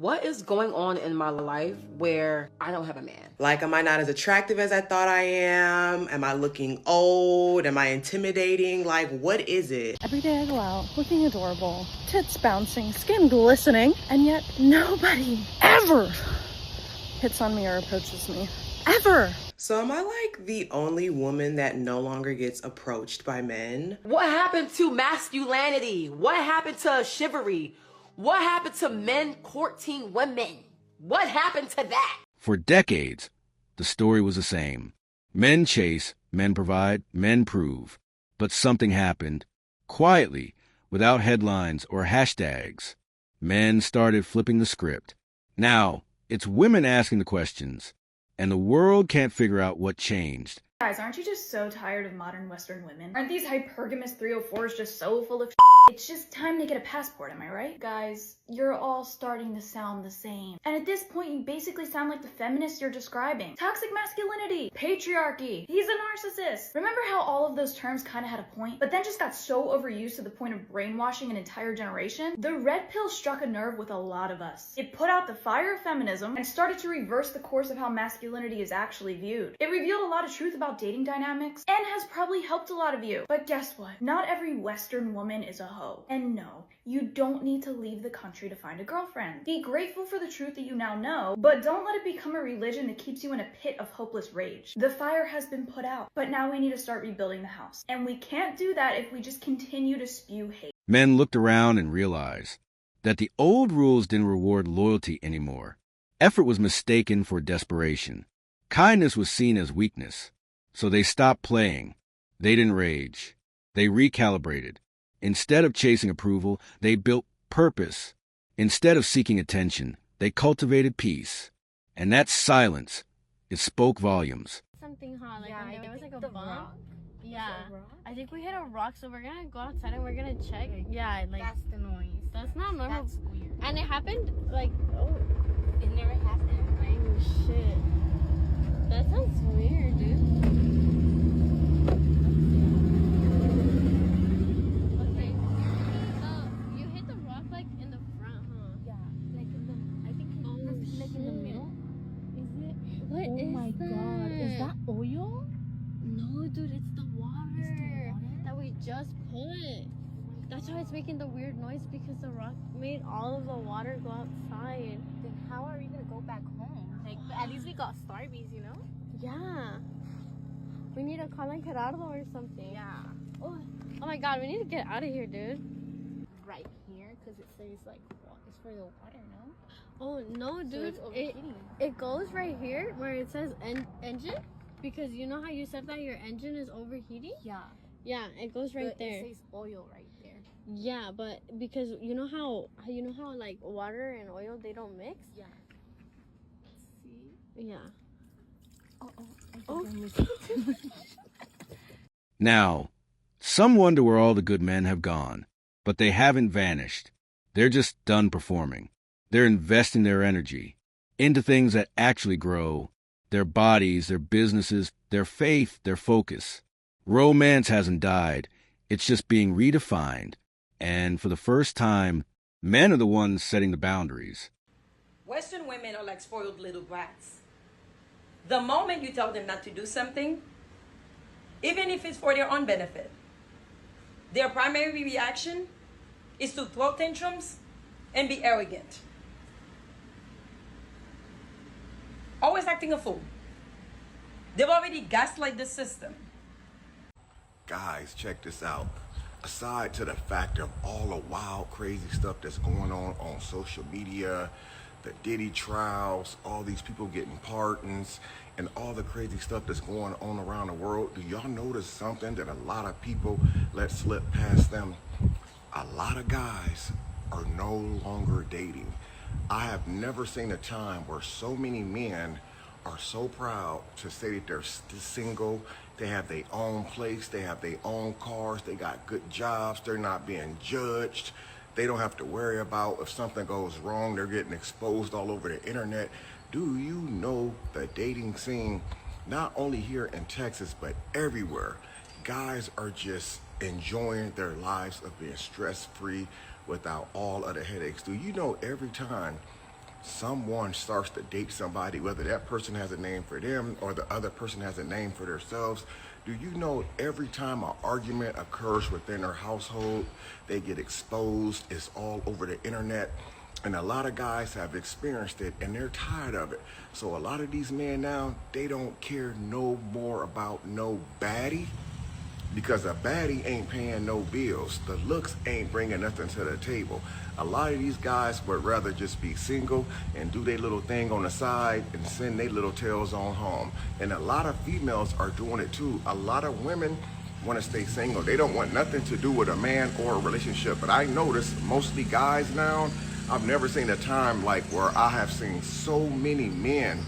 what is going on in my life where I don't have a man? Like, am I not as attractive as I thought I am? Am I looking old? Am I intimidating? Like, what is it? Every day I go out looking adorable, tits bouncing, skin glistening, and yet nobody ever hits on me or approaches me. Ever. So am I like the only woman that no longer gets approached by men? What happened to masculinity? What happened to chivalry? What happened to men courting women? What happened to that? For decades, the story was the same. Men chase, men provide, men prove. But something happened. Quietly, without headlines or hashtags. Men started flipping the script. Now, it's women asking the questions. And the world can't figure out what changed. Guys, aren't you just so tired of modern Western women? Aren't these hypergamous 304s just so full of It's just time to get a passport, am I right? Guys, you're all starting to sound the same. And at this point, you basically sound like the feminists you're describing. Toxic masculinity, patriarchy, he's a narcissist. Remember how all of those terms kind of had a point, but then just got so overused to the point of brainwashing an entire generation? The red pill struck a nerve with a lot of us. It put out the fire of feminism and started to reverse the course of how masculinity is actually viewed. It revealed a lot of truth about dating dynamics and has probably helped a lot of you. But guess what? Not every Western woman is a hoe. And no, you don't need to leave the country to find a girlfriend. Be grateful for the truth that you now know, but don't let it become a religion that keeps you in a pit of hopeless rage. The fire has been put out, but now we need to start rebuilding the house. And we can't do that if we just continue to spew hate. Men looked around and realized that the old rules didn't reward loyalty anymore. Effort was mistaken for desperation. Kindness was seen as weakness. So they stopped playing. They didn't rage. They recalibrated. Instead of chasing approval, they built purpose. Instead of seeking attention, they cultivated peace. And that silence, it spoke volumes. Something hot, like yeah, when there was like a the bump. rock. Yeah, Rock? I think we hit a rock, so we're gonna go outside and we're gonna check. Yeah, like That's the noise. that's not normal. That's weird. And it happened like It never happened. Like, oh shit. That sounds weird, dude. Okay, so you hit the rock like in the front, huh? yeah, like in the, I think Oh, like in the middle. Is it? What Oh is my god, is that oil? No, dude, it's the water, It's the water? that we just put. That's why it's making the weird noise, because the rock made all of the water go outside. Then how are we gonna go back home? Like, but at least we got Starbies, you know? Yeah. We need to call in Gerardo or something. Yeah. Oh my god, we need to get out of here, dude. Right here, because it says like it's for the water, no? Oh no, So dude. it's overheating. It goes right here where it says engine, because you know how you said that your engine is overheating? Yeah. Yeah, it goes right But there. It says oil right there. Yeah, but because you know how like water and oil, they don't mix? Yeah. See? Yeah. Oh. Now, some wonder where all the good men have gone, but they haven't vanished. They're just done performing. They're investing their energy into things that actually grow, their bodies, their businesses, their faith, their focus. Romance hasn't died. It's just being redefined. And for the first time, men are the ones setting the boundaries. Western women are like spoiled little brats. The moment you tell them not to do something, even if it's for their own benefit, their primary reaction is to throw tantrums and be arrogant. Always acting a fool. They've already gaslighted the system. Guys, check this out. Aside to the fact of all the wild, crazy stuff that's going on social media, the Diddy trials, all these people getting pardons, and all the crazy stuff that's going on around the world, do y'all notice something that a lot of people let slip past them? A lot of guys are no longer dating. I have never seen a time where so many men are so proud to say that they're single. They have their own place, they have their own cars, they got good jobs, they're not being judged. They don't have to worry about if something goes wrong, they're getting exposed all over the internet. Do you know the dating scene, not only here in Texas, but everywhere, guys are just enjoying their lives of being stress-free without all of the headaches. Do you know every time someone starts to date somebody, whether that person has a name for them or the other person has a name for themselves, do you know every time an argument occurs within their household, they get exposed, it's all over the internet, and a lot of guys have experienced it and they're tired of it. So a lot of these men now, they don't care no more about no baddie, because a baddie ain't paying no bills. The looks ain't bringing nothing to the table. A lot of these guys would rather just be single and do their little thing on the side and send their little tails on home. And a lot of females are doing it too. A lot of women want to stay single. They don't want nothing to do with a man or a relationship. But I notice mostly guys now, I've never seen a time like where I have seen so many men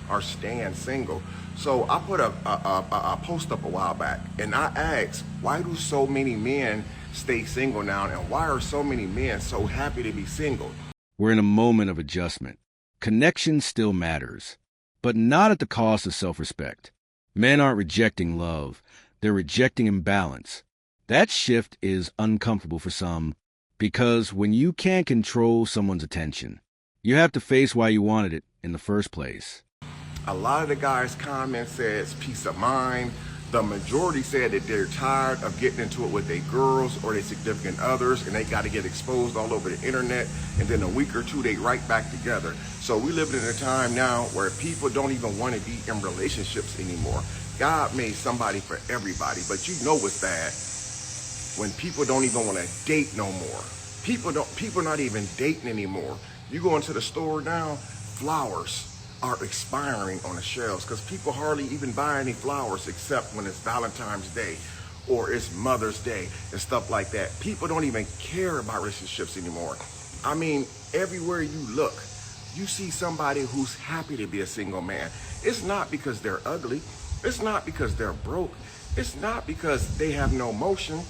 are staying single. So I put a post up a while back and I asked, why do so many men stay single now, and why are so many men so happy to be single? We're in a moment of adjustment. Connection still matters, but not at the cost of self-respect. Men aren't rejecting love, they're rejecting imbalance. That shift is uncomfortable for some, because when you can't control someone's attention, you have to face why you wanted it in the first place. A lot of the guys' comments says peace of mind. The majority said that they're tired of getting into it with their girls or their significant others, and they got to get exposed all over the internet, and then a week or two they right back together. So we live in a time now where people don't even want to be in relationships anymore. God made somebody for everybody, but you know what's bad? When people don't even want to date no more. People not even dating anymore. You go into the store now, flowers are expiring on the shelves because people hardly even buy any flowers except when it's Valentine's Day or it's Mother's Day and stuff like that. People don't even care about relationships anymore. I mean, everywhere you look, you see somebody who's happy to be a single man. It's not because they're ugly. It's not because they're broke. It's not because they have no motion.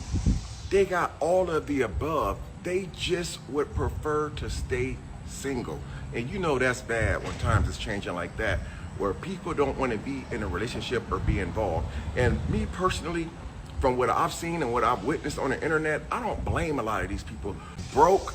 They got all of the above. They just would prefer to stay single. And you know that's bad when times is changing like that, where people don't want to be in a relationship or be involved. And me personally, from what I've seen and what I've witnessed on the internet, I don't blame a lot of these people. Broke,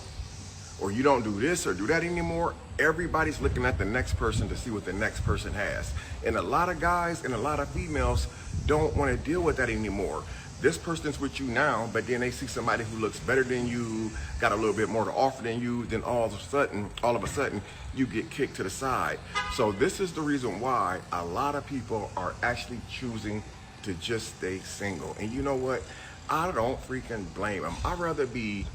or you don't do this or do that anymore. Everybody's looking at the next person to see what the next person has. And a lot of guys and a lot of females don't want to deal with that anymore. This person's with you now, but then they see somebody who looks better than you, got a little bit more to offer than you, then all of a sudden, you get kicked to the side. So this is the reason why a lot of people are actually choosing to just stay single. And you know what? I don't freaking blame them. I'd rather be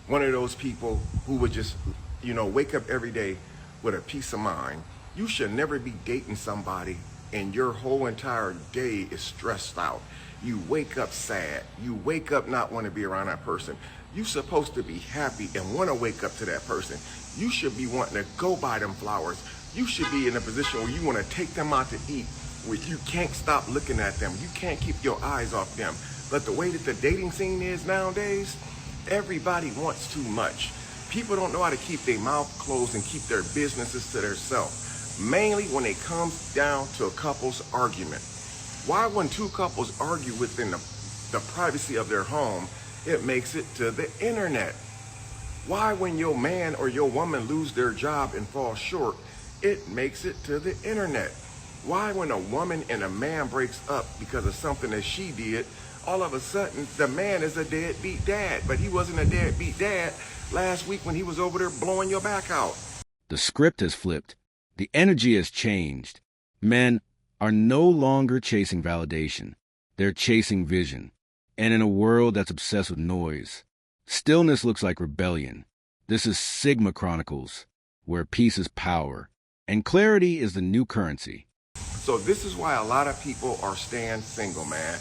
one of those people who would just, wake up every day with a peace of mind. You should never be dating somebody and your whole entire day is stressed out. You wake up sad. You wake up not want to be around that person. You're supposed to be happy and want to wake up to that person. You should be wanting to go buy them flowers. You should be in a position where you want to take them out to eat, where you can't stop looking at them. You can't keep your eyes off them. But the way that the dating scene is nowadays, everybody wants too much. People don't know how to keep their mouth closed and keep their businesses to themselves. Mainly when it comes down to a couple's argument. Why when two couples argue within the privacy of their home, it makes it to the internet? Why when your man or your woman lose their job and fall short, it makes it to the internet? Why when a woman and a man breaks up because of something that she did, all of a sudden the man is a deadbeat dad, but he wasn't a deadbeat dad last week when he was over there blowing your back out? The script has flipped. The energy has changed. Men are no longer chasing validation. They're chasing vision. And in a world that's obsessed with noise, stillness looks like rebellion. This is Sigma Chronicles, where peace is power, and clarity is the new currency. So this is why a lot of people are staying single, man.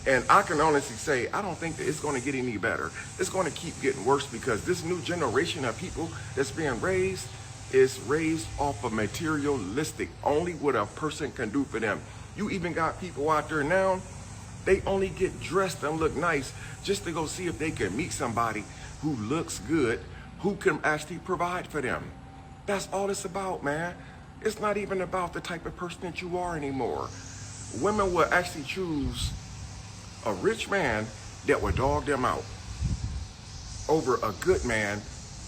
And I can honestly say, I don't think that it's going to get any better. It's going to keep getting worse because this new generation of people that's being raised is raised off of materialistic, only what a person can do for them. You even got people out there now, they only get dressed and look nice just to go see if they can meet somebody who looks good, who can actually provide for them. That's all it's about, man. It's not even about the type of person that you are anymore. Women will actually choose a rich man that will dog them out over a good man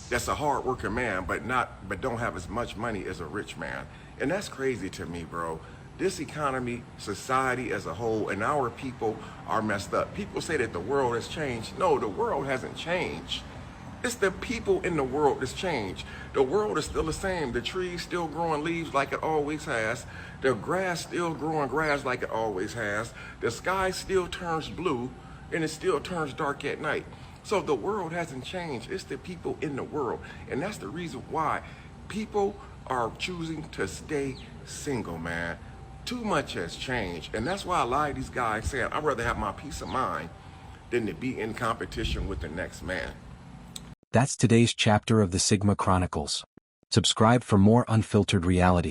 that's a hard-working man, but don't have as much money as a rich man. And that's crazy to me, bro. This economy, society as a whole, and our people are messed up. People say that the world has changed. No, the world hasn't changed. It's the people in the world that's changed. The world is still the same. The trees still growing leaves like it always has. The grass still growing grass like it always has. The sky still turns blue, and it still turns dark at night. So the world hasn't changed. It's the people in the world. And that's the reason why people are choosing to stay single, man. Too much has changed. And that's why a lot of these guys say, I'd rather have my peace of mind than to be in competition with the next man. That's today's chapter of the Sigma Chronicles. Subscribe for more unfiltered reality.